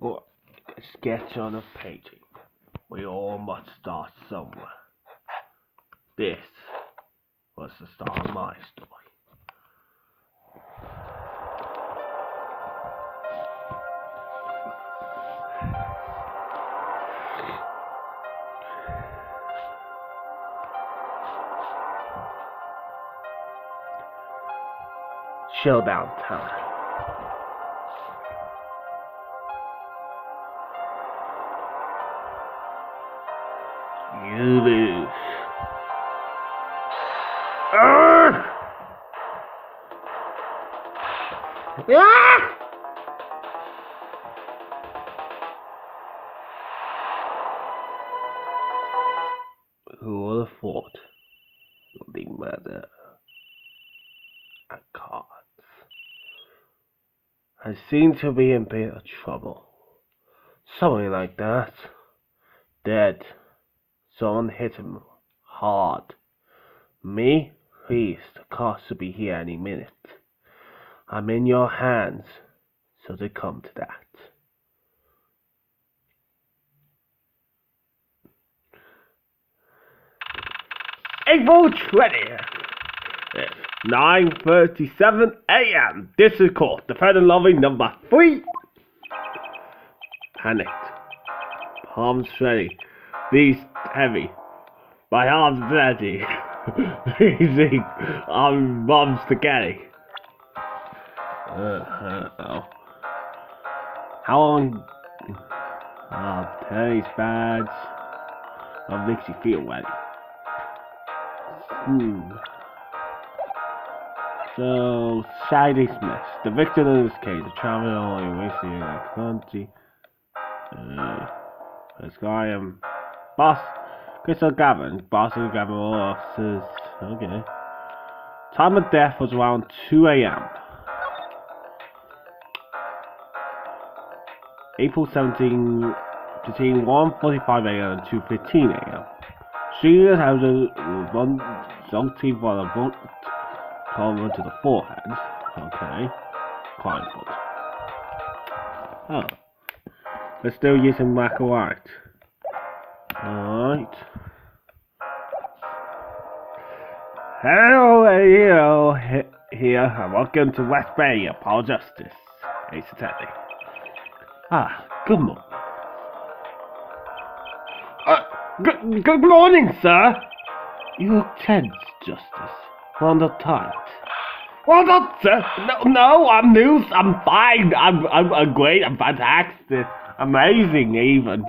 Well, a sketch on a painting. We all must start somewhere. This was the start of my story. Showdown time. You lose. Who would have thought the murder at cards? I seem to be in a bit of trouble. Something like that. Dead. Someone hit him hard. Me? Please, the cops will be here any minute. I'm in your hands, so they come to that. April 20th, 9:37 a.m. This is court. Defendant loving number 3. Panicked. Palms sweaty. Knees heavy. My arms dirty. Easy. Mom's spaghetti. How long? Tennis badge. What makes you feel wet? So, Shady Smith, the victim in this case, a traveler only wasting a country. This guy, boss, Crystal Gavin, boss of Gavin, all officers. Okay. Time of death was around 2 a.m. April 17, between 1:45 a.m. and 2:15 a.m. She has one salty for the boot cover to the forehead. Okay. Blindfold. Oh. We're still using black and white. Alright. Hello, here, and welcome to West Bay, Paul Justice. Ace Attorney. Good morning. Good morning, sir. You look tense, Justice. Wound up tight. Wound up, sir. No, I'm loose. I'm fine. I'm great. I'm fantastic. Amazing, even.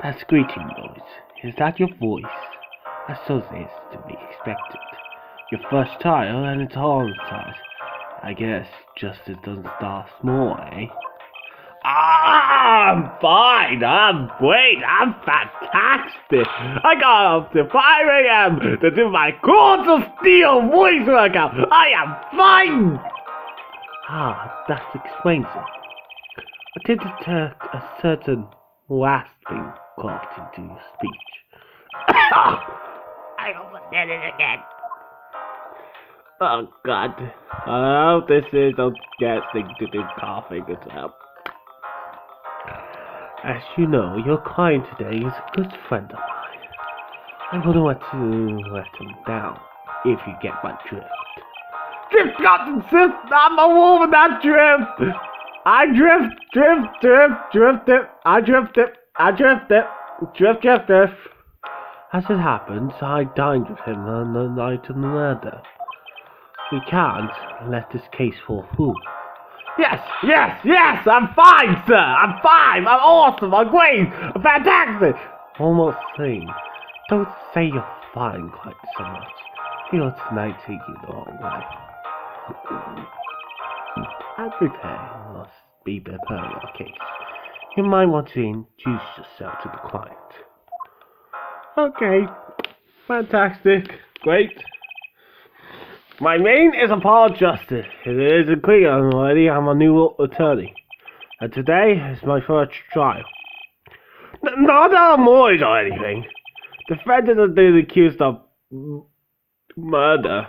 That squeaking noise. Is that your voice? I suppose it's to be expected. Your first child, and it's all inside. I guess Justice doesn't start small, eh? I'm fine, I'm great, I'm fantastic. I got up to 5 a.m. to do my Court of Steel voice workout. I am fine. That explains it. I did detect a certain rasping quality to your speech. I almost did it again. Oh God. I hope this is don't get thing to do coughing as well. As you know, your client today is a good friend of mine. I wouldn't want to let him down, if you get my drift. Drift, God, insist, I'm a woman that drift! I drifted, drift. As it happens, I dined with him on the night of the murder. We can't let this case fall through. Yes, I'm fine, sir, I'm fine, I'm awesome, I'm great, I'm fantastic. Almost sane. Don't say you're fine quite so much. Feel tonight take you the wrong way. I'm prepared, must be prepared your case. You might want to introduce yourself to the client. Okay, fantastic, great. My name is Paul Justice. It isn't clear already. I'm a new attorney, and today is my first trial. Not that I'm worried or anything. The defendant has been accused of murder,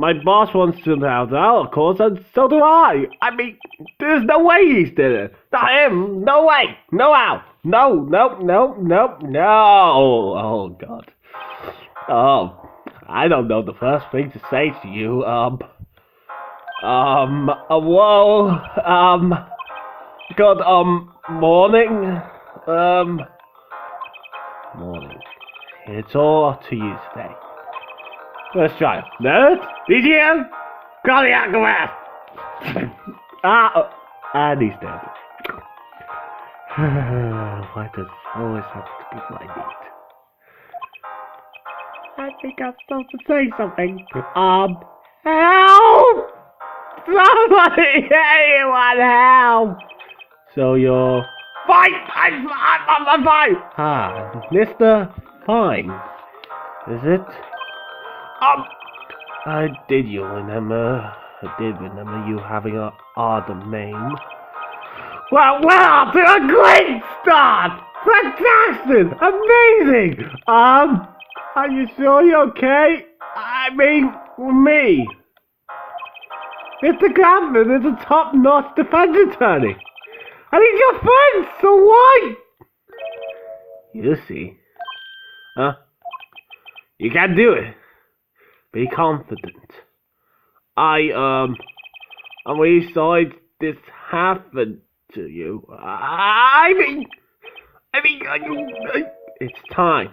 My boss wants to have out, of course, and so do I. I mean, there's no way he's did it. Not him. No way. No how. No, no, no, no, no. Oh, God. I don't know the first thing to say to you. Good, morning. Morning. It's all up to you today. Let's try. Nerd? Did you? Call the alchemist! And he's dead. Why does it always have to be my need? I think I'm supposed to say something. Help! Somebody, anyone help! So you're fine! I'm fine! Mr. Fine. Is it? I did remember you having a odd name. Well, to a great start! Fantastic! Amazing! Are you sure you're okay? I mean, me. Mr. Grantham is a top-notch defense attorney. And he's your friend, so why? You see. Huh? You can do it. Be confident. I'm really sorry this happened to you. I mean, it's time.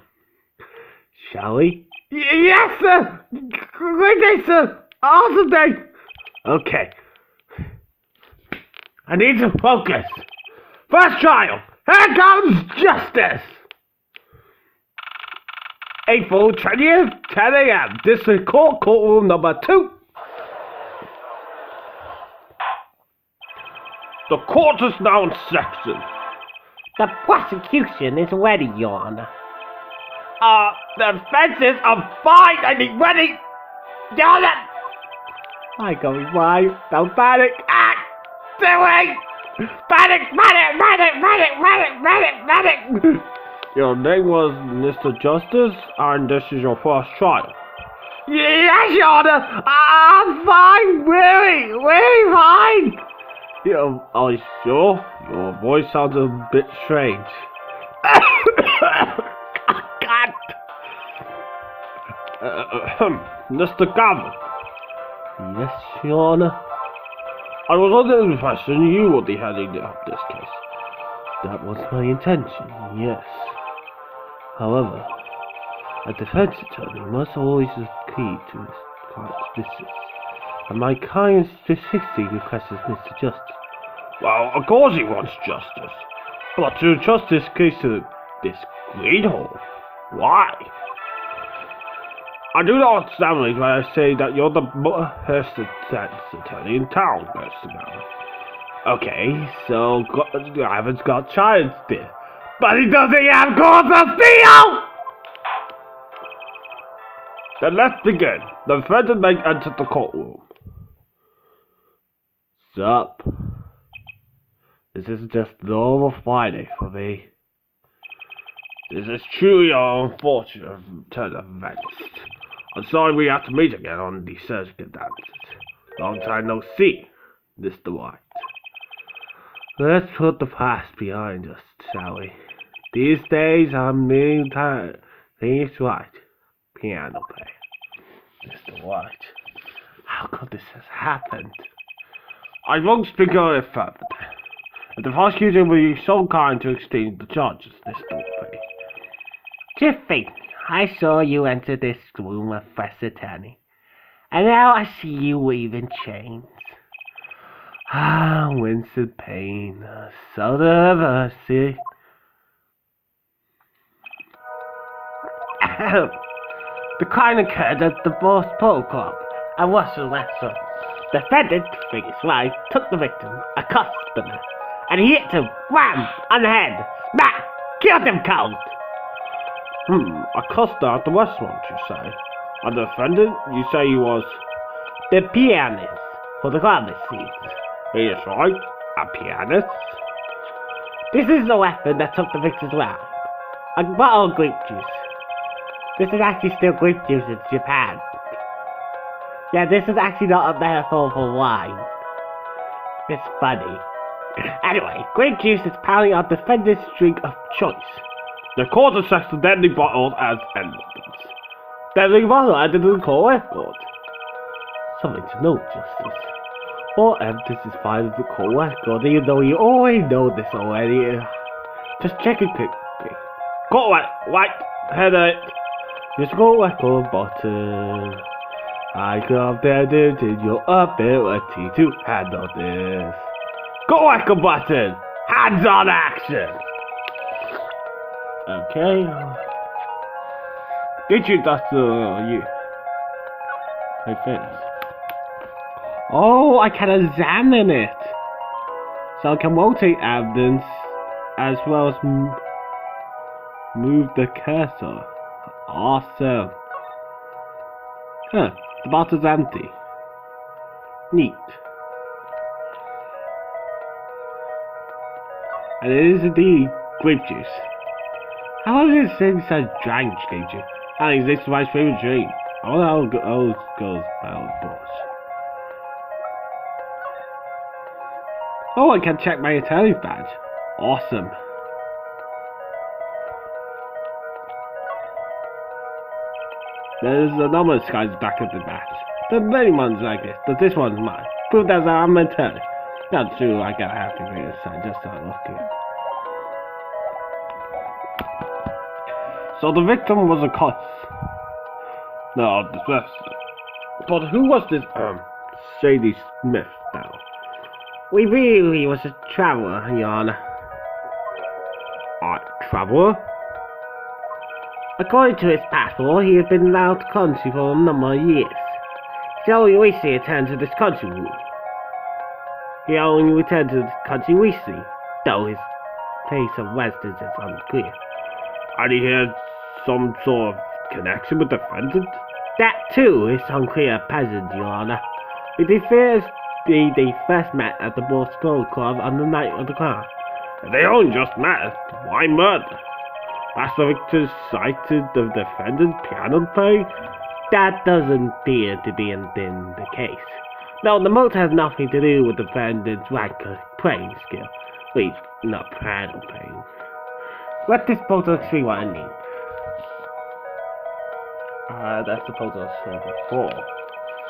Shall we? Yes, sir! Great day, sir! Awesome day! Okay. I need to focus. First trial! Here comes justice! April 20th, 10 a.m. District Court, courtroom number 2. The court is now in session. The prosecution is ready, Your Honor. The defenses are fine. I mean, ready. Your Honor. I go why? Don't panic. Doing. Panic. Your name was Mr. Justice, and this is your first trial. Yes, Your Honor. I'm fine. Really fine. Are you sure? Your voice sounds a bit strange. God. Mr. Gavin. Yes, Your Honor. I was under the impression you would be heading up this case. That was my intention, yes. However, a defense attorney must always be key to his client's business. And my client specifically requests Mr. Justice. Well, of course he wants justice. But to trust this case to this greenhorn? Why? I do not understand when I say that you're the best defense attorney in town, Mr. Gavin. Okay, so Gavin's got charged there. But he doesn't have cause of steal! Then let's begin. The defendant may enter the courtroom. Sup? This is just normal Friday for me. This is truly an unfortunate turn of events. I'm sorry we have to meet again on these circumstances. Long time no see, Mr. White. Let's put the past behind us, shall we? These days I'm being tired. Things right. Piano play. Mr. White. How could this have happened? I won't speak on it further. If the prosecution will be so kind to extend the charges, Mr. White. Jiffy, I saw you enter this room with first attorney. And now I see you weaving chains. Winston Payne, Southern University. The crime occurred at the Boss Polo Club at Russell Restaurant. The defendant, Figgis wife, took the victim, a customer, and he hit him, wham, on the head, smack, killed him cold. A customer at the restaurant, you say? And the defendant, you say he was the pianist for the garbage seats. He is right, a pianist. This is the weapon that took the victim's life. A bottle of grape juice. This is actually still grape juice in Japan. Yeah, this is actually not a metaphor for wine. It's funny. Anyway, grape juice is apparently our defendant's drink of choice. The court assessed the deadly bottles as evidence. Deadly bottle added to the court record. Something to note, Justice. All evidence is filed in the court record, even though you already know this already. Just check it quickly. Court right, headed. Just court record button. I confided in your ability to handle this. Go record button! Hands on action! Okay. Did you dust you? Like this. Oh, I can examine it! So I can rotate evidence as well as move the cursor. Awesome. Huh, the bottle's empty. Neat. And it is indeed grape juice. How long is it since I drank grape juice? I think this is my favorite drink. I wonder how it goes down the boss. Oh, I can check my attendance badge. Awesome. There's a number of skies back at the badge. There are many ones like this, but this one's mine. Proof that I'm a turn. Not true, I gotta have to read this side just to look at. So the victim was a cop. No, the best. But who was this Sadie Smith now? We really he was a traveler, Your Honor. A traveler? According to his passport, he has been out of the country for a number of years. He only recently returned to this country. He only returned to this country recently, though his place of residence is unclear. And he had some sort of connection with the defendant? That too is unclear at present, Your Honor. It appears they first met at the Boston Club on the night of the crime. If they only just met, why murder? That's the victim cited the defendant's piano playing? That doesn't appear to be the case. No, the motive has nothing to do with the defendant's playing skill. Wait, not piano playing. Let this photo see what I mean. That's the photo I saw before.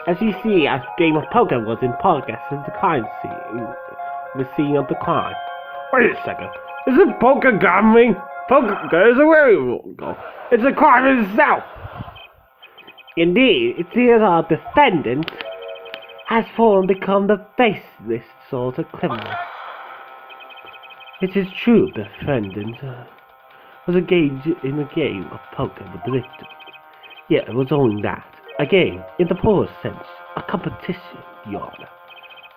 As you see, a game of poker was in progress in the crime scene. The scene of the crime. Wait a second. Is it poker gambling? Poker is a very go. It's a crime itself. Indeed, it seems our defendant has become the faceless sort of criminal. It is true the defendant was engaged in a game of poker with the victim. Yet it was only that. A game, in the poorest sense, a competition, Your Honor.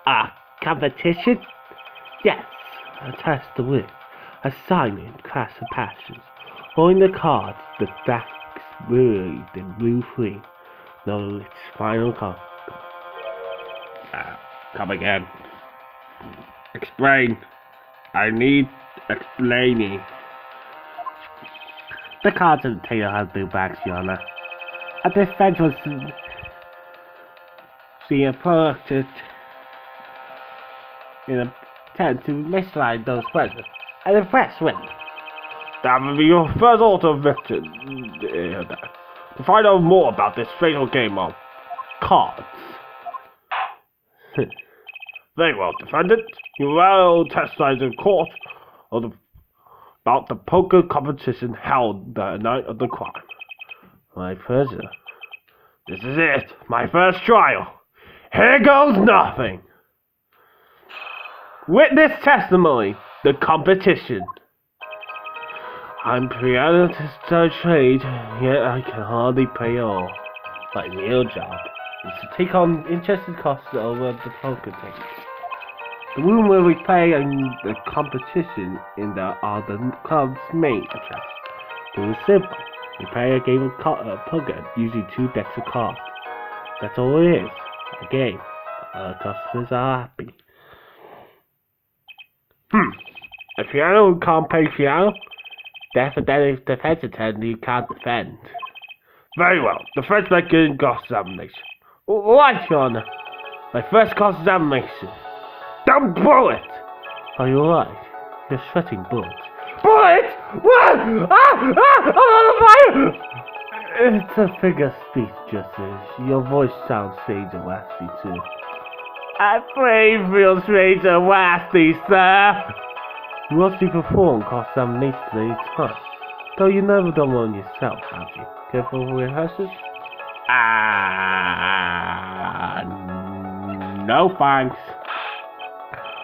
A competition? Yes, a test to win. A silent clash of passions. Holding the cards, the backs buried in blue free. No, its final card. Come again. Explain. I need explaining. The cards on the table have blue backs, Your Honor. A defense was being approached in an attempt to mislead those present, and the press win. That will be your first order of victim. To find out more about this fatal game of cards. Very well, defendant. You will testify in court about the poker competition held the night of the crime. My pleasure. This is it, my first trial. Here goes nothing. Witness testimony, the competition. I'm piano to trade, yet I can hardly pay all. My real job is to take on interesting costs over the poker tables. The room where we play and the competition in are the club's main attraction. It was simple. We play a game of poker using 2 decks of cards. That's all it is. A game. Our customers are happy. A piano can't play piano? Therefore, if defense attorney you can't defend. Very well. The French make an examination. What, Your Honor? My first cross-examination. Don't bullet! Are you alright? You're sweating bullets. Bullets? What? I'm on fire! It's a figure of speech, Justice. Your voice sounds strange and raspy, too. I brain feels strange and raspy, sir. You must be performed cross-examination any time. Though you never done one yourself, have you? Careful for rehearsals? No thanks.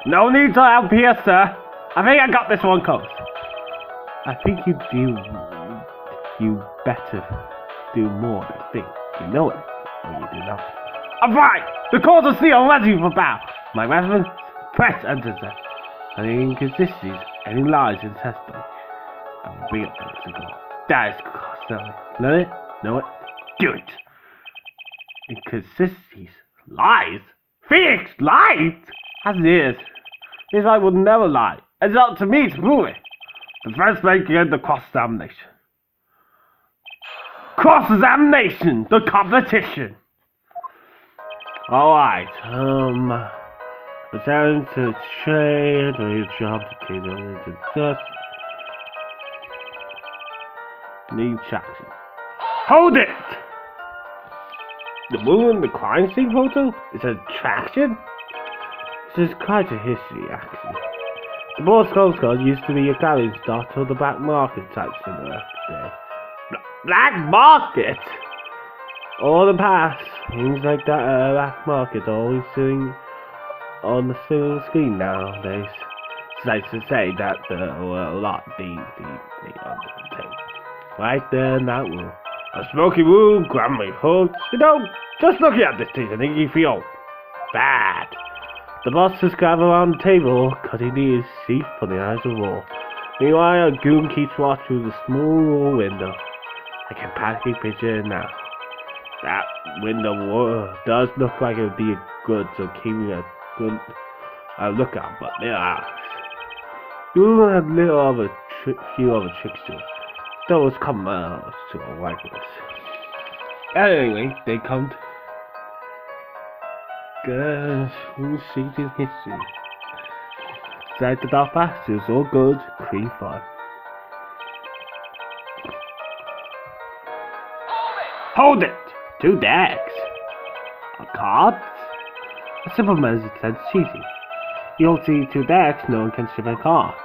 No need to help here, sir. I think I got this one covered. I think you better do more than think. You know it, or you do not. Alright! The court is still ready for battle. My reverend, press enters there. Any inconsistencies, any lies in testimony, I will bring up things to go. That is constantly. Learn it, know it, do it. Inconsistencies, lies, Phoenix lied! As it is, his I would never lie. It's up to me to prove it. The first make again the cross-examination. Cross-examination, the competition. Alright, return to trade, or your job to take into dust. Need traction. Hold it! The moon, the crime scene photo is an attraction? This is quite a history, actually. The Board Skulls Card used to be a garage start till the black market type cinema today. Black market? All the past, things like that black market always sitting on the silver screen nowadays. It's nice to say that there were a lot deeply under the table. Right there in that room. A smoky room, grumbling hooks. You know, just looking at this thing, I think you feel bad. The bosses gather around the table, cutting his teeth for the eyes of all. Meanwhile, a goon keeps watch through the small window. I can practically picture it now. That window does look like it would be good, so keeping a good lookout, but there are. You have few other tricks to it. Those come out to a like this. Anyway, they come to guess who's seated history. Inside the dark passages, all good, cream fun. Hold it! 2 decks. A card? A simple measure says cheating. You don't see 2 decks, no one can ship cards.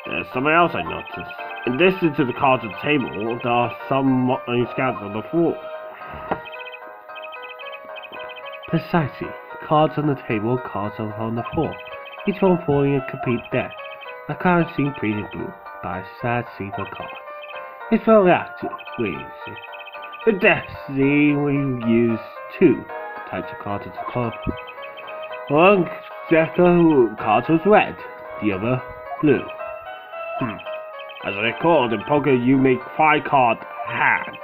There's something else I noticed. In addition to the cards on the table, there are some motley scouts on the floor. Precisely. Cards on the table, cards on the floor. Each one forming a complete deck. A card seen painted blue by a sad sea of cards. It's very active, really see. The decks see we use 2 types of cards as a club. One deck of cards was red, the other blue. As I recall, in poker you make 5 card hands.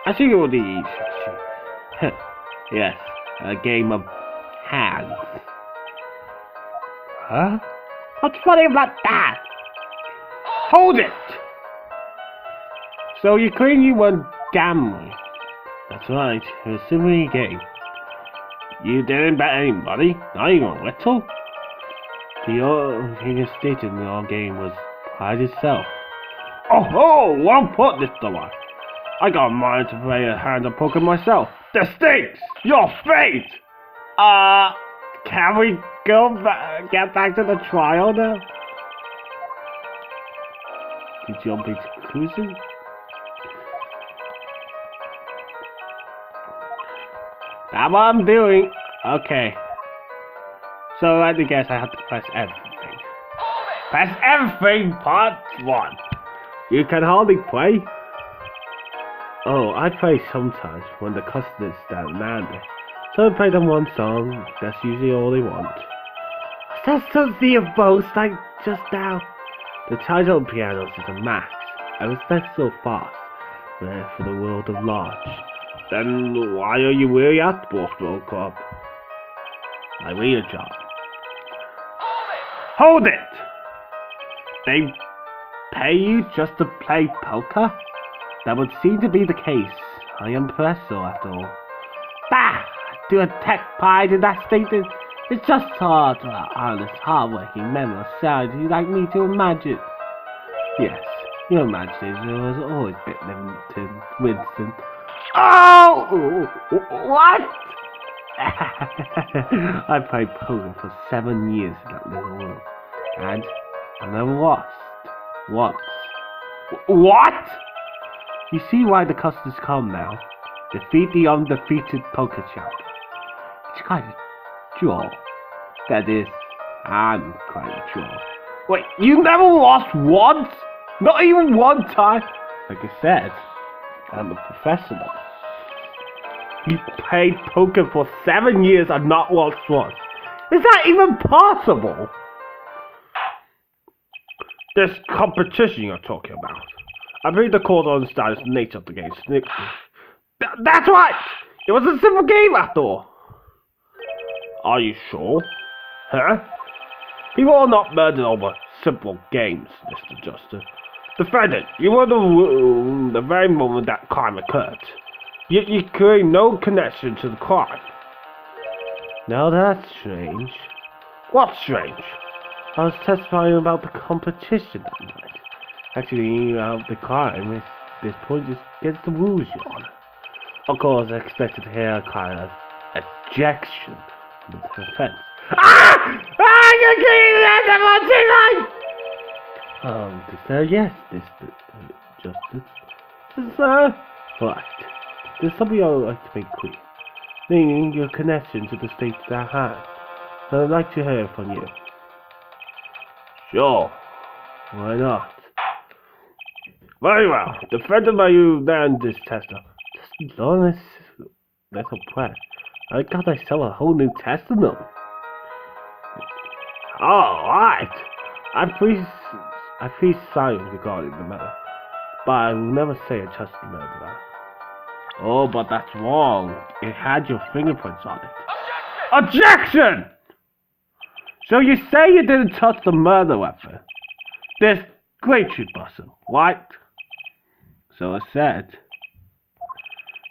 I think it will be easy. Yes, a game of hands. Huh? What's funny about that? Hold it! So you claim you won gambling. That's right, it was simply a game. You didn't bet any money? Not even a little? The only thing you stated in our game was pride itself. Oh, well put, Mr. One. I got a mind to play a hand of poker myself. The stakes! Your fate! Can we get back to the trial now? Did you jump into conclusion? That's what I'm doing. Okay. So I guess I have to press everything. Press everything, part 1. You can hardly play? Oh, I play sometimes when the customers demand it. So I play them one song, that's usually all they want. That's something of both like just now. The title of pianos is a max. I respect so fast. There for the world of large. Then why are you really at the Ball Club? My real job. Hold it! They pay you just to play poker? That would seem to be the case. I am impressed though, after all. Bah! To attack pride in that statement, it's just hard for honest, hard-working men of society like me to imagine. Yes, your imagination was always a bit limited, Winston. Oh! What? I played poker for 7 years in that little room, and I never lost. Once. What? You see why the customers come now? Defeat the undefeated poker champ. It's quite a draw. That is, I'm quite a draw. Wait, you never lost once? Not even one time? Like I said, I'm a professional. You played poker for 7 years and not lost once. Is that even possible? This competition you're talking about. I believe the court understands the nature of the game. That's right! It was a simple game after all. Are you sure? Huh? People are not murdered over simple games, Mr. Justice. Defendant, you were in the room the very moment that crime occurred. Yet you create no connection to the crime. Now that's strange. What's strange? I was testifying about the competition that night. Actually, the crime is this point is against the rules, Your Honor. Of course, I expected to hear a kind of objection from the defense. You're getting that yes, Mr. Justice. Right. There's something I would like to make clear. Meaning your connection to the state at hand. I'd like to hear from you. Sure. Why not? Very well. Defended by you then this tester. Just long as that's a plan. I got myself a whole new tester now. Alright. I freeze silent regarding the matter. But I will never say I trust the murderer. Oh, but that's wrong. It had your fingerprints on it. Objection! So you say you didn't touch the murder weapon? This great shoot bustle, right? So I said.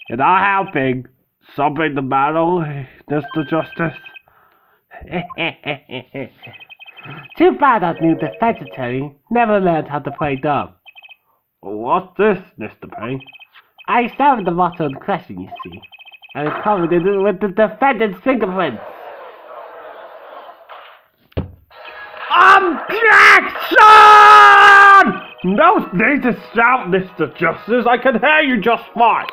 You're not helping. Stopping the battle, Mr. Justice. Too bad that new defense attorney never learned how to play dumb. What's this, Mr. Payne? I examined the motto in question, you see, and it's covered it with the defendant's fingerprints. Objection! No need to shout, Mr. Justice. I can hear you just fine.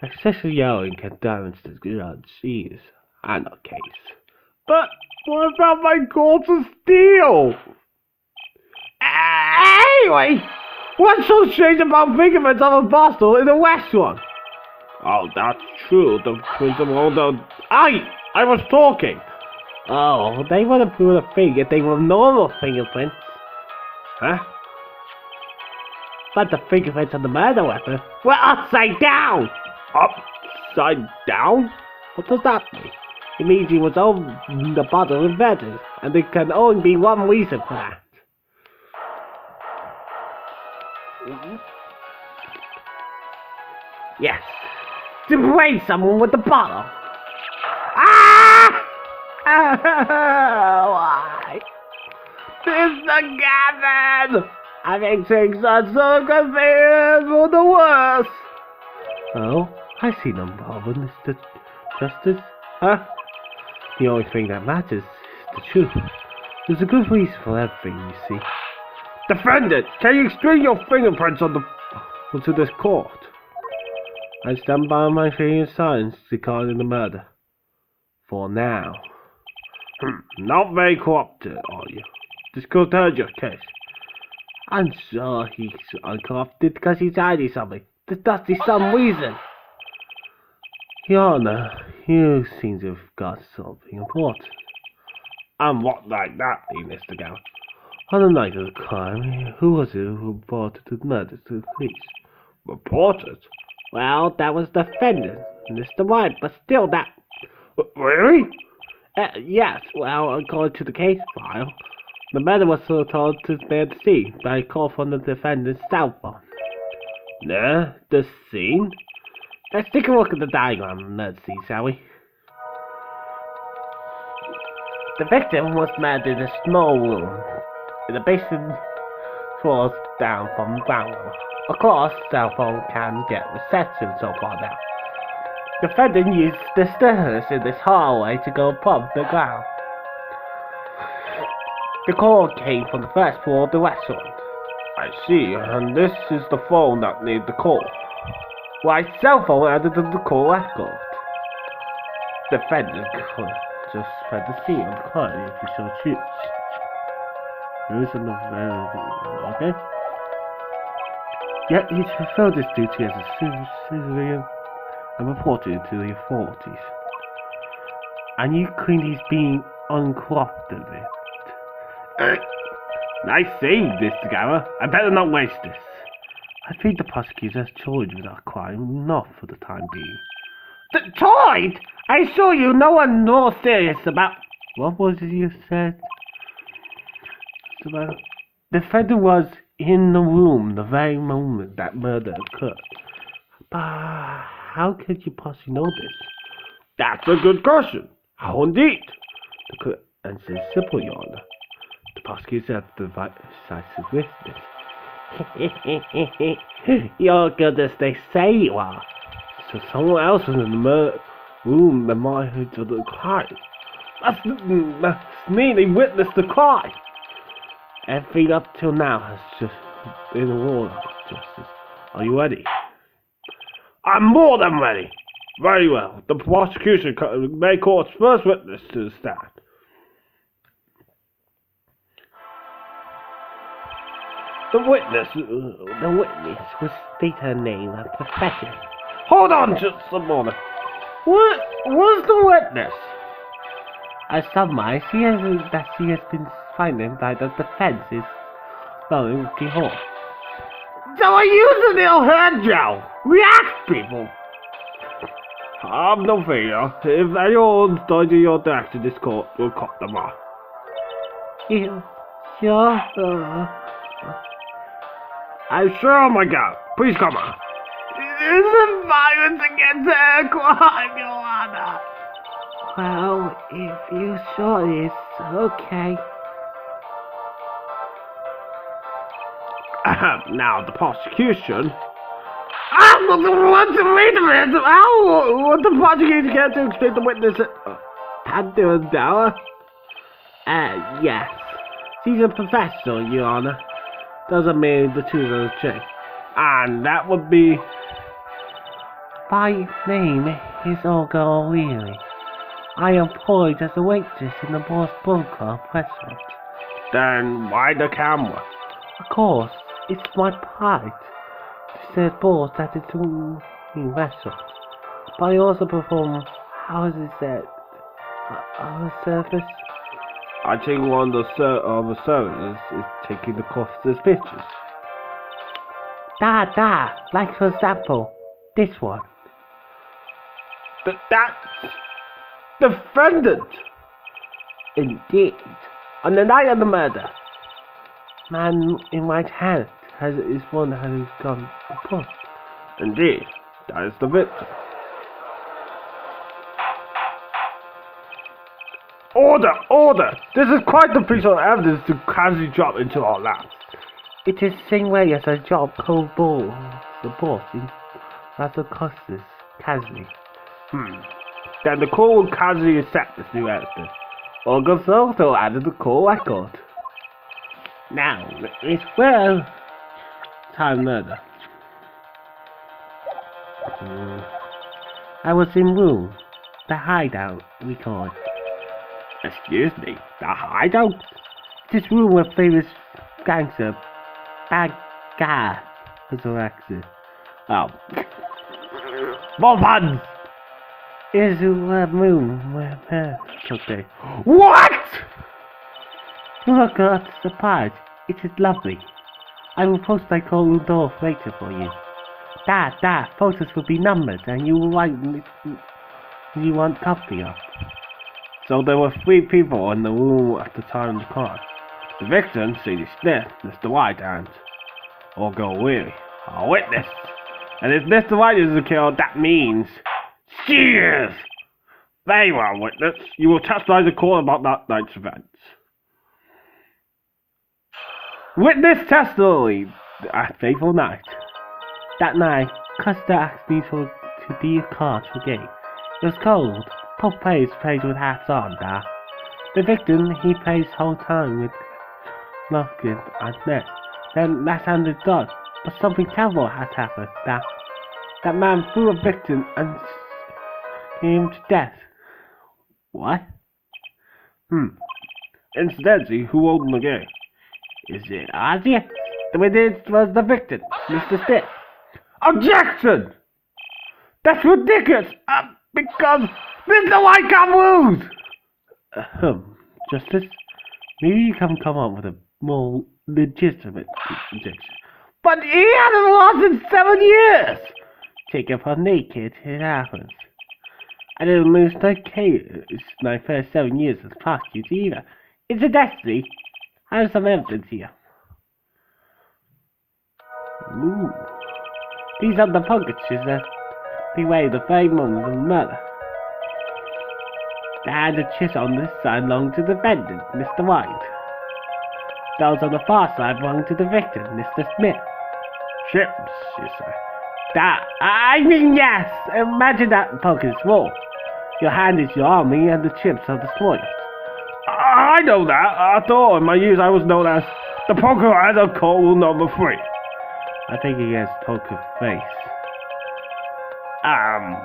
Excessive yelling can damage the judge's and our case. But what about my gold to steal? Anyway, what's so strange about fingerprints of a bottle in the restaurant? Oh, that's true. The principal, I was talking. Oh, they would have proved a thing if they were normal fingerprints. Huh? But the fingerprints on the murder weapon were upside down! Upside down? What does that mean? It means he was on the bottle invented, and there can only be one reason for that. Yes, to brain someone with the bottle. Why? Mr. Gavin! I think things are so confused for the worse. Oh, I see no problem, Mr. Justice. Huh? The only thing that matters is the truth. There's a good reason for everything, you see. Defendant, can you explain your fingerprints onto this court? I stand by my finger signs regarding the murder. For now. Not very corrupted, are you? This court heard your case. I'm sure he's uncorrupted because he's hiding something. There must be some reason. Your Honor, you seem to have got something important. And what like that, Mr. Gowin? On the night of the crime, who was it who reported the murder to the police? Reported? Well, that was the defendant, Mr. White, but still that... Really? Yes, well, according to the case file, the murder was told to bear the scene by a call from the defendant's cell phone. Nah, the scene? Let's take a look at the diagram, let's see, shall we? The victim was murdered in a small room in the basement floors down from ground level. Of course, cell phone can get reception so far now. The defendant used the stairs in this hallway to go above the ground. The call came from the first floor of the restaurant. I see, and this is the phone that made the call. Why cell phone added to the call record? The defendant could just spread the scene on the card if you so choose. There is another okay? Yet he fulfilled his duty as a civilian and reported it to the authorities. And you claim he's being uncooperative. Nice save, Mr. Gamma. I better not waste this. I think the prosecutor has charged with that crime enough for the time being. Toyd! I assure you no one more serious about... What was it you said? The defendant was in the room the very moment that murder occurred. But how could you possibly know this? That's a good question. How indeed? The correct answer is simple, Your Honor. The prosecutor had the decisive witness. You're good as they say you are. So someone else was in the room that might have done the crime. That's me, they witnessed the crime. Everything up till now has just been a war of justice. Are you ready? I'm more than ready. Very well. The prosecution may call its first witness to the stand. The witness will state her name and profession. Hold on just a moment. What was the witness? As surmised, she has been finding by the defense's following before. So I use a little hand gel. React, people. Have no fear. If anyone's died in your direction, this court will cut them off. You sure? I'm sure, my God. Please come on. Isn't violence against a crime, Your Honor? Well, if you sure it's okay. Now, the prosecution. Wait a minute. How would the prosecution get to explain the witness had to Dower? Yes. She's a professional, Your Honor. Doesn't mean the two of change. And that would be... My name is Olga O'Leary. I am employed as a waitress in the Boss Bull Club restaurant. Then why the camera? Of course, it's my pride to serve balls at its own restaurant. But I also perform, how is it said, on the surface? I think one of the servers is taking the officer's pictures. Like for example, this one. That's defendant! Indeed. On the night of the murder, man in right hand is one that has gone to court. Indeed, that is the victim. Order! This is quite a piece of evidence to casually drop into our laps. It is the same way as I drop cold balls, the boss in Russell Costas, casually. Then the court will casually accept this new evidence. August also added the court record. Now, it's well time murder. I was in room, the hideout, we call it. Excuse me, the hideout? This room where famous gangster, bad guy, was her accent. More puns! Is a room where okay. What? Look at the part. It is lovely. I will post my call Rudolph later for you. Photos will be numbered and you will write you want copy of. So there were 3 people in the room at the time of the crime. The victim, Sadie Smith, Mr. White, and Olga O'Leary. A witness. And if Mr. White is killed, that means... Cheers! Very well, witness. You will testify to court about that night's events. Witness testimony. A fateful night. That night, Custer asked me to be a cards for game. It was cold. Pop plays with hats on, da. The victim, he plays whole time with locket and net. Then that sounded done. But something terrible has happened, da. That man threw a victim and him to death. What? Incidentally, who owned the game? Is it Ozzy? The witness was the victim, Mr. Stitt. Objection! That's ridiculous! Because Mr. White can't lose! Justice, maybe you can come up with a more legitimate objection. But he hasn't lost in 7 years! Take it from me, kid, it happens. I didn't lose no case my first 7 years as prosecutor either. It's a destiny. I have some evidence here. Ooh. These are the punctures that bewray the very moment of the murder. The hand and chisel on this side belong to the defendant, Mr. White. Those on the far side belong to the victim, Mr. Smith. Chips, you say? I mean, yes! Imagine that focus war. Your hand is your army and the chips are the spoils. I know that. I thought in my youth I was known as the poker as a call number 3. I think he has poker face.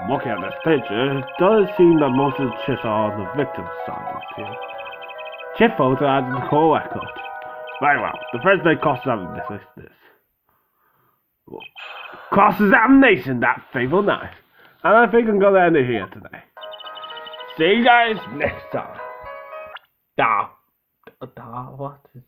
Looking at this picture, it does seem that most of the chips are on the victim's side of the team. Chip photo adds the call record. Very well. The first day cross-examination is this. Cross-examination that fateful night. And I think I'm going to end it here today. See you guys next time. What is...